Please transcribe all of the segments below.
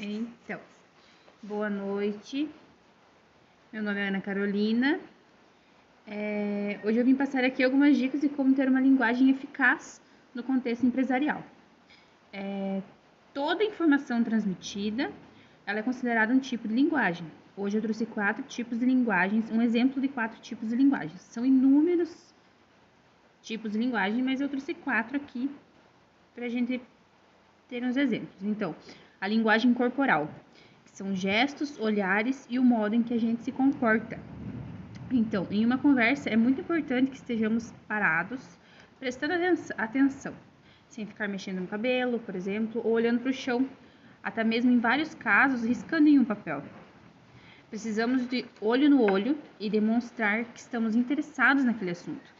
Então, boa noite. Meu nome é Ana Carolina. Hoje eu vim passar aqui algumas dicas de como ter uma linguagem eficaz no contexto empresarial. Toda informação transmitida, ela é considerada um tipo de linguagem. Hoje eu trouxe 4 tipos de linguagens, um exemplo de 4 tipos de linguagens. São inúmeros tipos de linguagem, mas eu trouxe 4 aqui para a gente ter uns exemplos. Então, a linguagem corporal, que são gestos, olhares e o modo em que a gente se comporta. Então, em uma conversa, é muito importante que estejamos parados, prestando atenção, sem ficar mexendo no cabelo, por exemplo, ou olhando para o chão, até mesmo em vários casos, riscando em um papel. Precisamos de olho no olho e demonstrar que estamos interessados naquele assunto.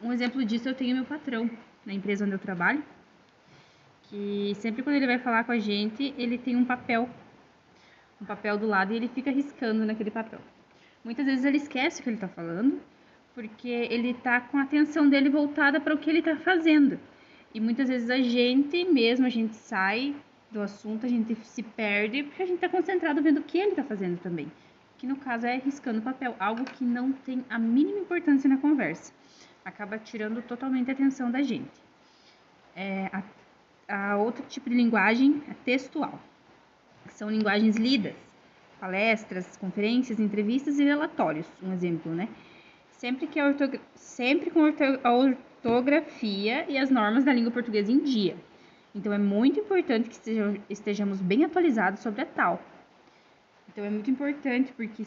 Um exemplo disso eu tenho meu patrão, na empresa onde eu trabalho, que sempre quando ele vai falar com a gente, ele tem um papel do lado e ele fica riscando naquele papel. Muitas vezes ele esquece o que ele está falando, porque ele está com a atenção dele voltada para o que ele está fazendo. E muitas vezes a gente sai do assunto, a gente se perde, porque a gente está concentrado vendo o que ele está fazendo também. Que no caso é riscando papel, algo que não tem a mínima importância na conversa. Acaba tirando totalmente a atenção da gente. A outro tipo de linguagem é textual, que são linguagens lidas, palestras, conferências, entrevistas e relatórios, um exemplo, né? Sempre com a ortografia e as normas da língua portuguesa em dia. Então, é muito importante que estejamos bem atualizados sobre a tal. Então, é muito importante porque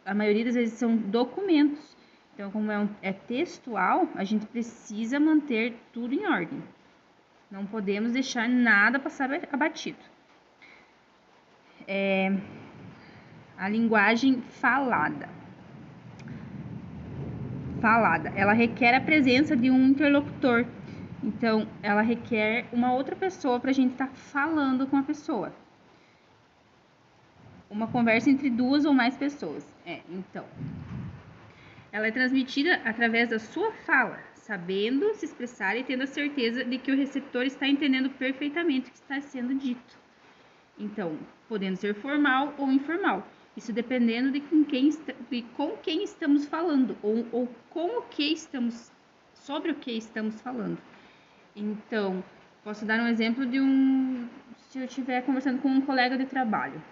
a maioria das vezes são documentos. Então, como é textual, a gente precisa manter tudo em ordem. Não podemos deixar nada passar abatido. A linguagem falada. Ela requer a presença de um interlocutor. Então, ela requer uma outra pessoa para a gente estar falando com a pessoa. Uma conversa entre 2 ou mais pessoas. Então, ela é transmitida através da sua fala, sabendo se expressar e tendo a certeza de que o receptor está entendendo perfeitamente o que está sendo dito. Então, podendo ser formal ou informal. Isso dependendo de com quem estamos falando ou sobre o que estamos falando. Então, posso dar um exemplo se eu estiver conversando com um colega de trabalho,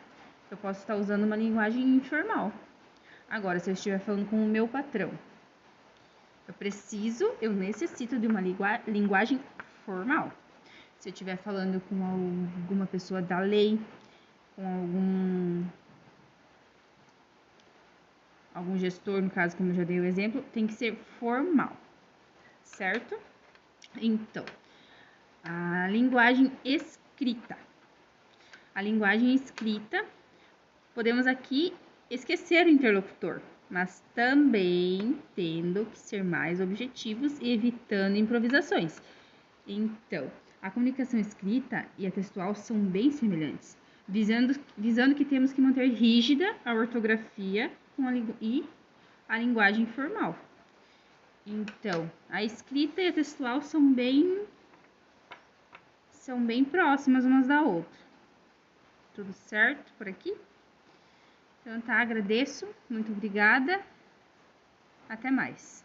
eu posso estar usando uma linguagem informal. Agora, se eu estiver falando com o meu patrão, eu necessito de uma linguagem formal. Se eu estiver falando com alguma pessoa da lei, com algum gestor, no caso, como eu já dei o exemplo, tem que ser formal, certo? Então, a linguagem escrita. A linguagem escrita, podemos aqui esquecer o interlocutor, mas também tendo que ser mais objetivos e evitando improvisações. Então, a comunicação escrita e a textual são bem semelhantes, visando que temos que manter rígida a ortografia e a linguagem formal. Então, a escrita e a textual são bem próximas umas da outra. Tudo certo por aqui? Então tá, agradeço, muito obrigada. Até mais.